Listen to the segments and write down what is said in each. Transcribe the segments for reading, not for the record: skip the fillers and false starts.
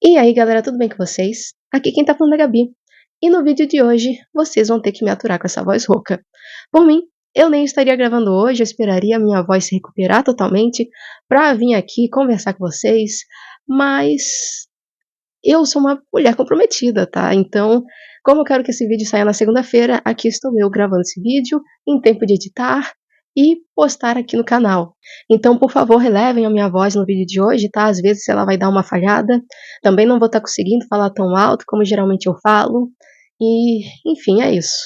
E aí galera, tudo bem com vocês? Aqui quem tá falando é a Gabi. E no vídeo de hoje, vocês vão ter que me aturar com essa voz rouca. Por mim, eu nem estaria gravando hoje, eu esperaria a minha voz se recuperar totalmente pra vir aqui conversar com vocês, mas eu sou uma mulher comprometida, tá? Então, como eu quero que esse vídeo saia na segunda-feira, aqui estou eu gravando esse vídeo em tempo de editar e postar aqui no canal. Então, por favor, relevem a minha voz no vídeo de hoje, tá? Às vezes ela vai dar uma falhada. Também não vou estar conseguindo falar tão alto como geralmente eu falo. E, enfim, é isso.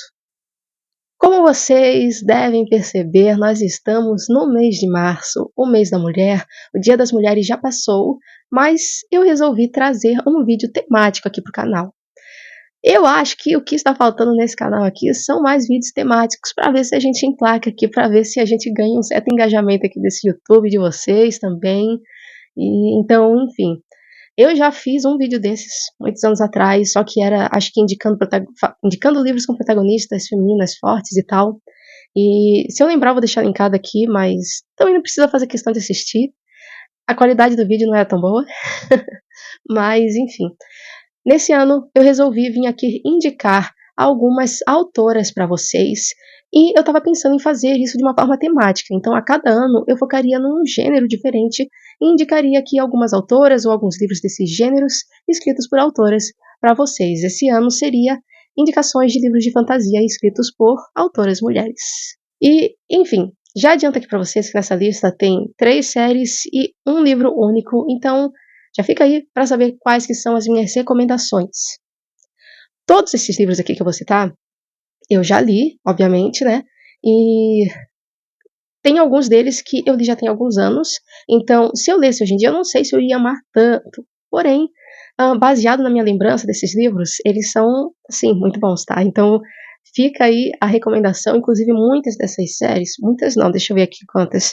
Como vocês devem perceber, nós estamos no mês de março, o mês da mulher. O Dia das Mulheres já passou, mas eu resolvi trazer um vídeo temático aqui pro canal. Eu acho que o que está faltando nesse canal aqui são mais vídeos temáticos para ver se a gente emplaca aqui, para ver se a gente ganha um certo engajamento aqui desse YouTube de vocês também. E então, enfim, eu já fiz um vídeo desses muitos anos atrás, só que era, acho que indicando livros com protagonistas femininas fortes e tal. E se eu lembrar, eu vou deixar linkado aqui, mas também não precisa fazer questão de assistir. A qualidade do vídeo não é tão boa, mas enfim. Nesse ano, eu resolvi vir aqui indicar algumas autoras para vocês, e eu estava pensando em fazer isso de uma forma temática. Então, a cada ano, eu focaria num gênero diferente e indicaria aqui algumas autoras ou alguns livros desses gêneros escritos por autoras para vocês. Esse ano seria indicações de livros de fantasia escritos por autoras mulheres. E, enfim, já adianto aqui para vocês que nessa lista tem 3 séries e um livro único, então já fica aí para saber quais que são as minhas recomendações. Todos esses livros aqui que eu vou citar, eu já li, obviamente, né? E tem alguns deles que eu li já tem alguns anos, então se eu lesse hoje em dia, eu não sei se eu ia amar tanto. Porém, baseado na minha lembrança desses livros, eles são, assim, muito bons, tá? Então fica aí a recomendação, inclusive muitas dessas séries, muitas não, deixa eu ver aqui quantas.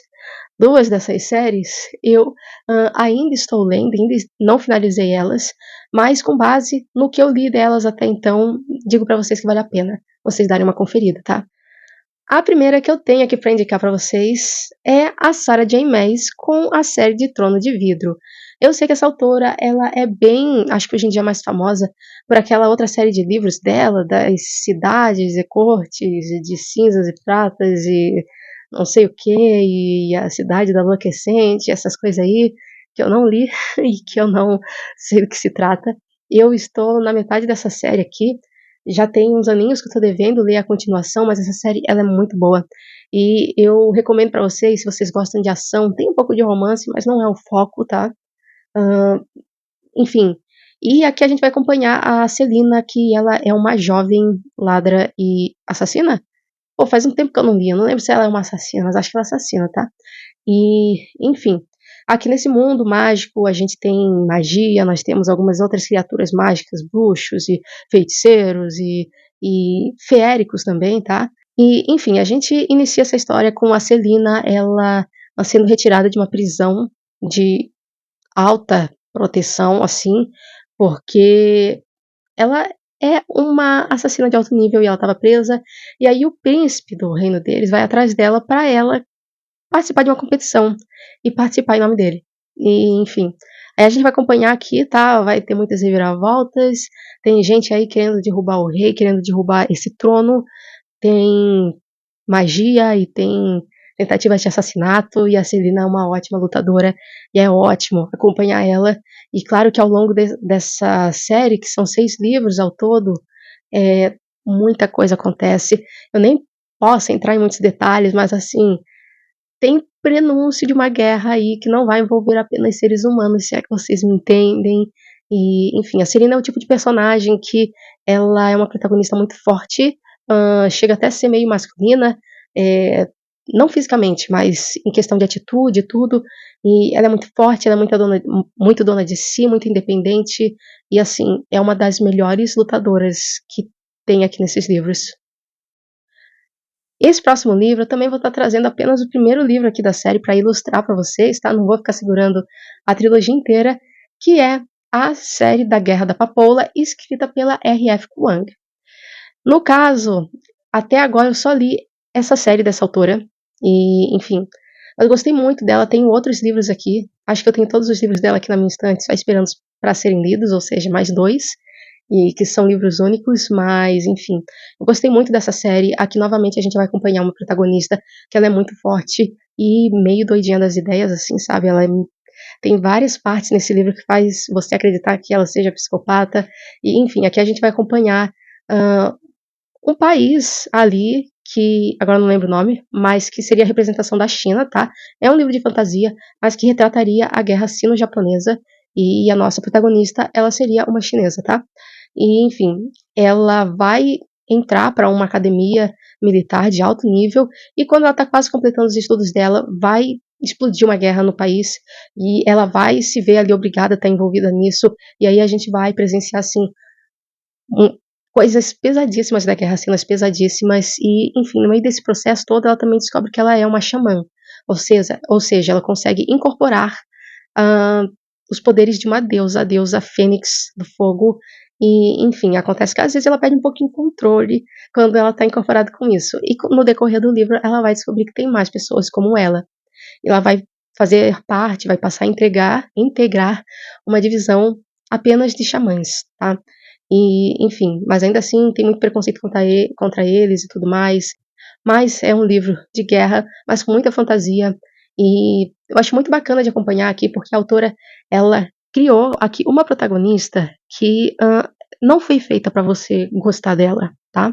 2 dessas séries eu ainda estou lendo, ainda não finalizei elas, mas com base no que eu li delas até então, digo para vocês que vale a pena vocês darem uma conferida, tá? A primeira que eu tenho aqui para indicar para vocês é a Sarah J. Maas com a série de Trono de Vidro. Eu sei que essa autora, ela é bem, acho que hoje em dia é mais famosa por aquela outra série de livros dela, das cidades e cortes de cinzas e pratas e não sei o que, e a cidade da lua crescente, essas coisas aí, que eu não li e que eu não sei do que se trata. Eu estou na metade dessa série aqui, já tem uns aninhos que eu tô devendo ler a continuação, mas essa série, ela é muito boa. E eu recomendo pra vocês, se vocês gostam de ação, tem um pouco de romance, mas não é o foco, tá? Enfim. E aqui a gente vai acompanhar a Celina, que ela é uma jovem ladra e assassina? Pô, faz um tempo que eu não li, eu não lembro se ela é uma assassina, mas acho que ela é assassina, tá? E, enfim, aqui nesse mundo mágico a gente tem magia, nós temos algumas outras criaturas mágicas, bruxos e feiticeiros e feéricos também, tá? E, enfim, a gente inicia essa história com a Celina, ela sendo retirada de uma prisão de alta proteção, assim, porque ela é uma assassina de alto nível e ela estava presa, e aí o príncipe do reino deles vai atrás dela para ela participar de uma competição e participar em nome dele. E, enfim, aí a gente vai acompanhar aqui, tá? Vai ter muitas reviravoltas, tem gente aí querendo derrubar o rei, querendo derrubar esse trono, tem magia e tem tentativas de assassinato, e a Celina é uma ótima lutadora, e é ótimo acompanhar ela. E claro que ao longo dessa série, que são 6 livros ao todo, muita coisa acontece. Eu nem posso entrar em muitos detalhes, mas assim, tem prenúncio de uma guerra aí que não vai envolver apenas seres humanos, se é que vocês me entendem. E, enfim, a Celina é o tipo de personagem que ela é uma protagonista muito forte, chega até a ser meio masculina, não fisicamente, mas em questão de atitude e tudo. E ela é muito forte, ela é muito dona de si, muito independente. E, assim, é uma das melhores lutadoras que tem aqui nesses livros. Esse próximo livro eu também vou estar trazendo apenas o primeiro livro aqui da série para ilustrar para vocês, tá? Não vou ficar segurando a trilogia inteira, que é a série da Guerra da Papoula, escrita pela R.F. Kuang. No caso, até agora eu só li essa série dessa autora, e, enfim, eu gostei muito dela, tenho outros livros aqui, acho que eu tenho todos os livros dela aqui na minha estante, só esperando para serem lidos, ou seja, mais 2, e que são livros únicos, mas enfim, eu gostei muito dessa série. Aqui novamente a gente vai acompanhar uma protagonista que ela é muito forte e meio doidinha das ideias, assim, sabe? Tem várias partes nesse livro que faz você acreditar que ela seja psicopata, e enfim, aqui a gente vai acompanhar um país ali que agora não lembro o nome, mas que seria a representação da China, tá? É um livro de fantasia, mas que retrataria a guerra sino-japonesa, e a nossa protagonista, ela seria uma chinesa, tá? E enfim, ela vai entrar para uma academia militar de alto nível, e quando ela está quase completando os estudos dela, vai explodir uma guerra no país, e ela vai se ver ali obrigada a estar envolvida nisso, e aí a gente vai presenciar, assim, coisas pesadíssimas da guerra, cenas pesadíssimas, e, enfim, no meio desse processo todo, ela também descobre que ela é uma xamã, ou seja, ela consegue incorporar uh, os poderes de uma deusa, a deusa Fênix do Fogo, e, enfim, acontece que às vezes ela perde um pouquinho de controle quando ela está incorporada com isso, e no decorrer do livro ela vai descobrir que tem mais pessoas como ela, e ela vai fazer parte, vai passar a integrar uma divisão apenas de xamãs, tá? E, enfim, mas ainda assim tem muito preconceito contra eles e tudo mais. Mas é um livro de guerra, mas com muita fantasia. E eu acho muito bacana de acompanhar aqui, porque a autora, ela criou aqui uma protagonista que não foi feita para você gostar dela, tá?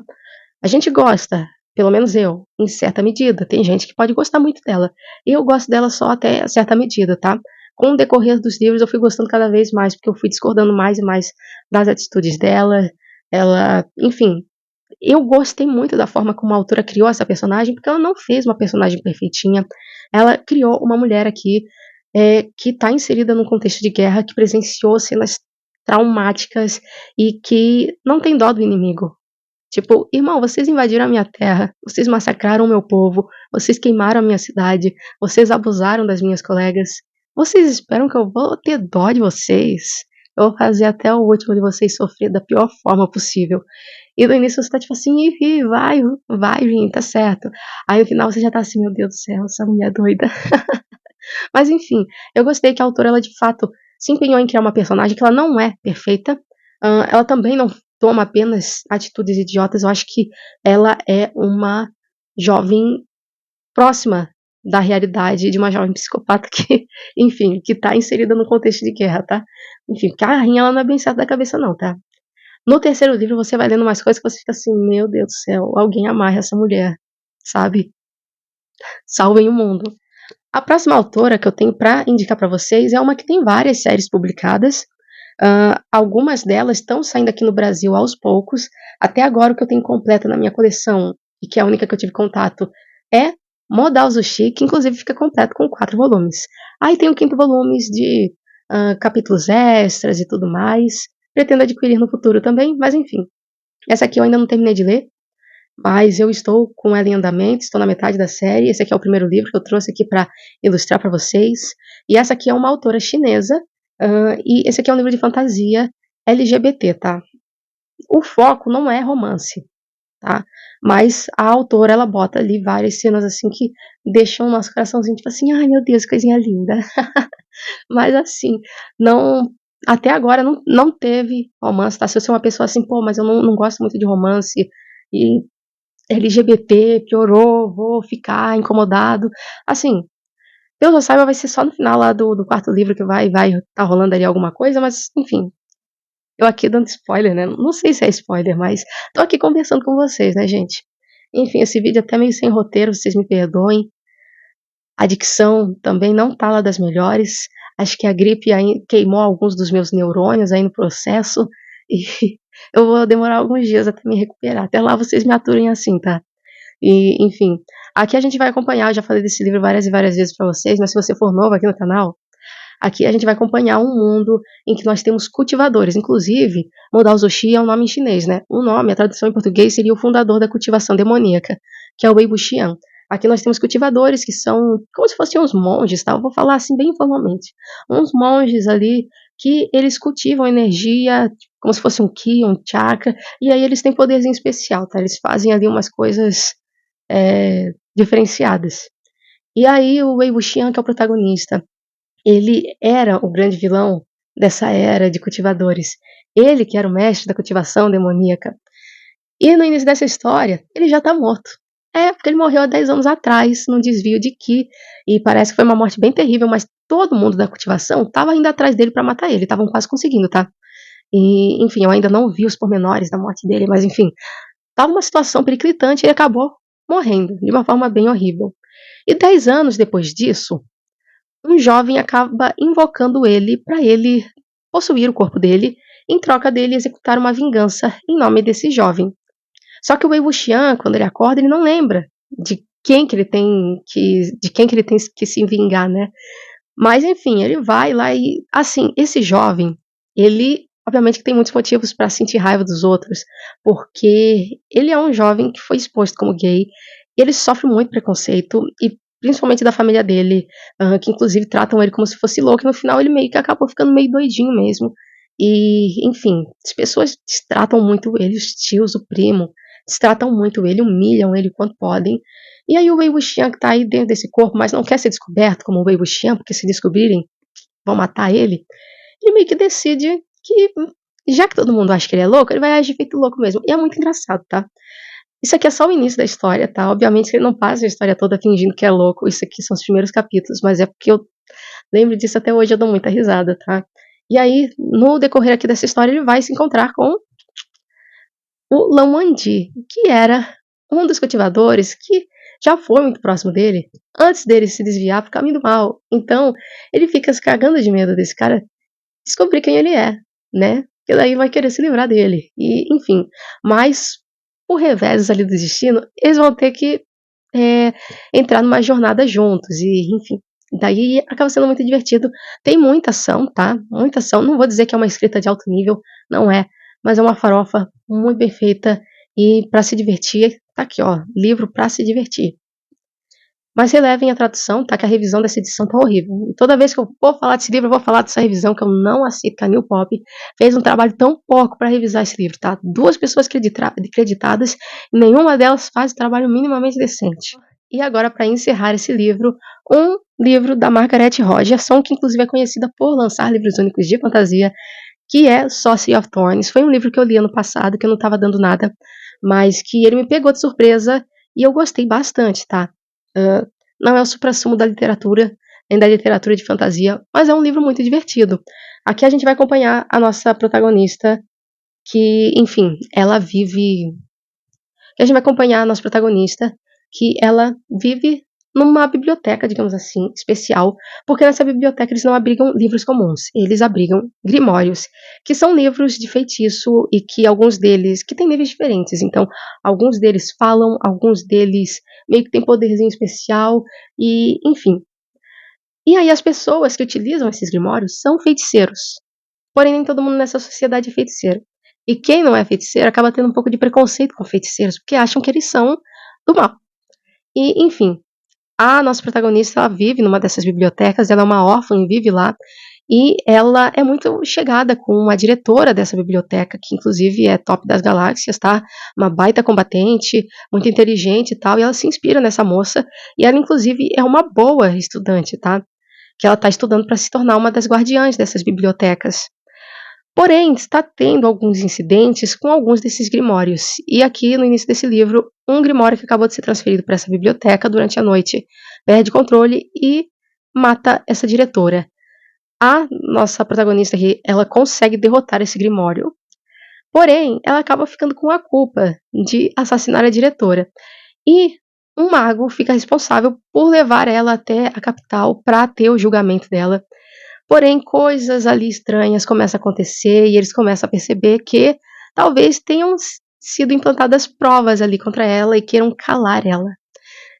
A gente gosta, pelo menos eu, em certa medida. Tem gente que pode gostar muito dela. Eu gosto dela só até certa medida, tá? Com o decorrer dos livros eu fui gostando cada vez mais, porque eu fui discordando mais e mais das atitudes dela. Ela, enfim, eu gostei muito da forma como a autora criou essa personagem, porque ela não fez uma personagem perfeitinha. Ela criou uma mulher aqui que está inserida num contexto de guerra, que presenciou cenas traumáticas e que não tem dó do inimigo. Tipo, irmão, vocês invadiram a minha terra, vocês massacraram o meu povo, vocês queimaram a minha cidade, vocês abusaram das minhas colegas. Vocês esperam que eu vou ter dó de vocês? Eu vou fazer até o último de vocês sofrer da pior forma possível. E no início você tá tipo assim, ih, vai, Vini, tá certo. Aí no final você já tá assim, meu Deus do céu, essa mulher é doida. Mas enfim, eu gostei que a autora, ela de fato se empenhou em criar uma personagem que ela não é perfeita. Ela também não toma apenas atitudes idiotas. Eu acho que ela é uma jovem próxima da realidade de uma jovem psicopata que, enfim, que tá inserida no contexto de guerra, tá? Enfim, porque a rainha, ela não é bem certa da cabeça não, tá? No terceiro livro você vai lendo umas coisas que você fica assim, meu Deus do céu, alguém amarre essa mulher, sabe? Salvem o mundo. A próxima autora que eu tenho para indicar para vocês é uma que tem várias séries publicadas. Algumas delas estão saindo aqui no Brasil aos poucos. Até agora o que eu tenho completo na minha coleção, e que é a única que eu tive contato, é Modal Zushi, que inclusive fica completo com 4 volumes. Aí tem o quinto volume de capítulos extras e tudo mais. Pretendo adquirir no futuro também, mas enfim. Essa aqui eu ainda não terminei de ler, mas eu estou com ela em andamento, estou na metade da série. Esse aqui é o primeiro livro que eu trouxe aqui para ilustrar para vocês. E essa aqui é uma autora chinesa, e esse aqui é um livro de fantasia LGBT, tá? O foco não é romance, tá? Mas a autora, ela bota ali várias cenas assim que deixam o nosso coraçãozinho tipo assim, ai meu Deus, coisinha linda. Mas assim, não, até agora não teve romance, tá? Se você é uma pessoa assim, pô, mas eu não gosto muito de romance, e LGBT, piorou, vou ficar incomodado. Assim, eu já saiba, vai ser só no final lá do quarto livro que vai tá rolando ali alguma coisa, mas enfim, eu aqui dando spoiler, né? Não sei se é spoiler, mas tô aqui conversando com vocês, né, gente? Enfim, esse vídeo é até meio sem roteiro, vocês me perdoem. A dicção também não tá lá das melhores. Acho que a gripe aí queimou alguns dos meus neurônios aí no processo e eu vou demorar alguns dias até me recuperar. Até lá vocês me aturem assim, tá? E, enfim, aqui a gente vai acompanhar, eu já falei desse livro várias e várias vezes para vocês, mas se você for novo aqui no canal, aqui a gente vai acompanhar um mundo em que nós temos cultivadores. Inclusive, Modao Zushi é um nome em chinês, né? O nome, a tradução em português, seria o fundador da cultivação demoníaca, que é o Wei Wuxian. Aqui nós temos cultivadores que são como se fossem uns monges, tá? Eu vou falar assim bem informalmente. Uns monges ali que eles cultivam energia como se fosse um ki, um chakra, e aí eles têm poderzinho especial, tá? Eles fazem ali umas coisas diferenciadas. E aí o Wei Wuxian, que é o protagonista, ele era o grande vilão dessa era de cultivadores. Ele que era o mestre da cultivação demoníaca. E no início dessa história, ele já tá morto. É, porque ele morreu há 10 anos atrás, num desvio de Ki, e parece que foi uma morte bem terrível, mas todo mundo da cultivação tava indo atrás dele pra matar ele, estavam quase conseguindo, tá? E, enfim, eu ainda não vi os pormenores da morte dele, mas enfim, tava uma situação periclitante e ele acabou morrendo, de uma forma bem horrível. E 10 anos depois disso, um jovem acaba invocando ele para ele possuir o corpo dele, em troca dele executar uma vingança em nome desse jovem. Só que o Wei Wuxian, quando ele acorda, ele não lembra de quem que ele tem que se vingar, né? Mas enfim, ele vai lá e assim, esse jovem, ele obviamente que tem muitos motivos para sentir raiva dos outros, porque ele é um jovem que foi exposto como gay, e ele sofre muito preconceito e principalmente da família dele, que inclusive tratam ele como se fosse louco, e no final ele meio que acabou ficando meio doidinho mesmo. E, enfim, as pessoas destratam muito ele, os tios, o primo, destratam muito ele, humilham ele quanto podem. E aí o Wei Wuxian que tá aí dentro desse corpo, mas não quer ser descoberto como o Wei Wuxian, porque se descobrirem, vão matar ele. Ele meio que decide que, já que todo mundo acha que ele é louco, ele vai agir feito louco mesmo. E é muito engraçado, tá? Isso aqui é só o início da história, tá? Obviamente que ele não passa a história toda fingindo que é louco. Isso aqui são os primeiros capítulos, mas é porque eu lembro disso até hoje, eu dou muita risada, tá? E aí, no decorrer aqui dessa história, ele vai se encontrar com o Lan Wangji, que era um dos cultivadores que já foi muito próximo dele, antes dele se desviar pro caminho do mal. Então, ele fica se cagando de medo desse cara descobrir quem ele é, né? Porque daí vai querer se livrar dele. E, enfim, mas por revés ali do destino, eles vão ter que entrar numa jornada juntos. E, enfim, daí acaba sendo muito divertido. Tem muita ação, tá? Muita ação. Não vou dizer que é uma escrita de alto nível, não é. Mas é uma farofa muito bem feita. E para se divertir, tá aqui, ó. Livro para se divertir. Mas relevem a tradução, tá? Que a revisão dessa edição tá horrível. E toda vez que eu vou falar desse livro, eu vou falar dessa revisão, que eu não aceito que a New Pop fez um trabalho tão porco para revisar esse livro, tá? 2 pessoas creditadas, e nenhuma delas faz um trabalho minimamente decente. E agora, para encerrar esse livro, um livro da Margaret Rogerson, que inclusive é conhecida por lançar livros únicos de fantasia, que é Sorcery of Thorns. Foi um livro que eu li ano passado, que eu não estava dando nada, mas que ele me pegou de surpresa e eu gostei bastante, tá? Uh, não é o suprassumo da literatura, nem da literatura de fantasia, mas é um livro muito divertido. Aqui a gente vai acompanhar a nossa protagonista, que, enfim, ela vive. A gente vai acompanhar a nossa protagonista, que ela vive numa biblioteca, digamos assim, especial, porque nessa biblioteca eles não abrigam livros comuns, eles abrigam grimórios, que são livros de feitiço e que alguns deles, que têm níveis diferentes, então alguns deles falam, alguns deles meio que têm poderzinho especial e, enfim. E aí as pessoas que utilizam esses grimórios são feiticeiros, porém nem todo mundo nessa sociedade é feiticeiro. E quem não é feiticeiro acaba tendo um pouco de preconceito com feiticeiros, porque acham que eles são do mal. E, enfim, a nossa protagonista, ela vive numa dessas bibliotecas, ela é uma órfã e vive lá, e ela é muito chegada com a diretora dessa biblioteca, que inclusive é top das galáxias, tá? Uma baita combatente, muito inteligente e tal, e ela se inspira nessa moça, e ela inclusive é uma boa estudante, tá? Que ela tá estudando para se tornar uma das guardiãs dessas bibliotecas. Porém, está tendo alguns incidentes com alguns desses grimórios. E aqui, no início desse livro, um grimório que acabou de ser transferido para essa biblioteca durante a noite perde controle e mata essa diretora. A nossa protagonista aqui, ela consegue derrotar esse grimório. Porém, ela acaba ficando com a culpa de assassinar a diretora. E um mago fica responsável por levar ela até a capital para ter o julgamento dela. Porém, coisas ali estranhas começam a acontecer e eles começam a perceber que talvez tenham sido implantadas provas ali contra ela e queiram calar ela.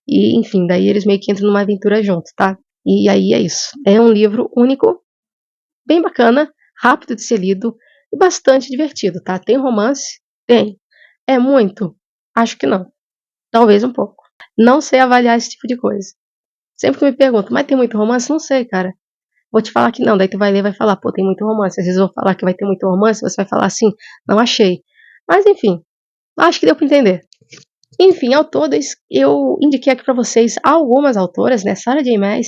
E, enfim, daí eles meio que entram numa aventura juntos, tá? E aí é isso. É um livro único, bem bacana, rápido de ser lido e bastante divertido, tá? Tem romance? Tem. É muito? Acho que não. Talvez um pouco. Não sei avaliar esse tipo de coisa. Sempre que me perguntam, mas tem muito romance? Não sei, cara. Vou te falar que não, daí tu vai ler e vai falar, pô, tem muito romance. Às vezes eu vou falar que vai ter muito romance, você vai falar assim, não achei. Mas enfim, acho que deu pra entender. Enfim, ao todo, eu indiquei aqui pra vocês algumas autoras, né? Sarah J. Maas,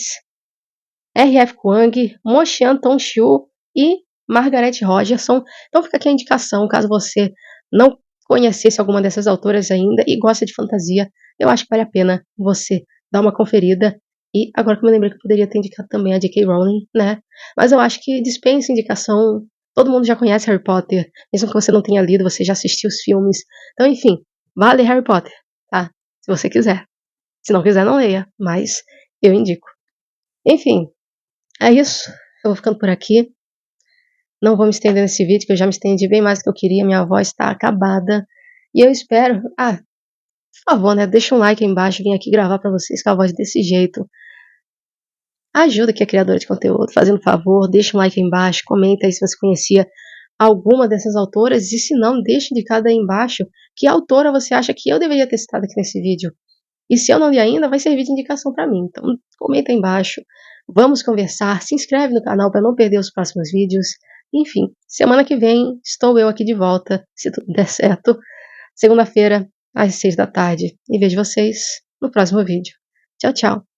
R.F. Kuang, Mo Xian Tong Xiu e Margaret Rogerson. Então fica aqui a indicação, caso você não conhecesse alguma dessas autoras ainda e gosta de fantasia, eu acho que vale a pena você dar uma conferida. E agora que eu me lembrei que eu poderia ter indicado também a J.K. Rowling, né? Mas eu acho que dispensa indicação. Todo mundo já conhece Harry Potter, mesmo que você não tenha lido, você já assistiu os filmes. Então, enfim, vale Harry Potter, tá? Se você quiser. Se não quiser, não leia, mas eu indico. Enfim, é isso. Eu vou ficando por aqui. Não vou me estender nesse vídeo, que eu já me estendi bem mais do que eu queria. Minha voz está acabada. E eu espero... por favor, né? Deixa um like aí embaixo. Vim aqui gravar pra vocês com a voz desse jeito. Ajuda aqui a criadora de conteúdo, fazendo favor. Deixa um like aí embaixo. Comenta aí se você conhecia alguma dessas autoras. E se não, deixa indicado aí embaixo que autora você acha que eu deveria ter citado aqui nesse vídeo. E se eu não li ainda, vai servir de indicação para mim. Então, comenta aí embaixo. Vamos conversar. Se inscreve no canal para não perder os próximos vídeos. Enfim, semana que vem estou eu aqui de volta, se tudo der certo. Segunda-feira, às 6 da tarde. E vejo vocês no próximo vídeo. Tchau, tchau.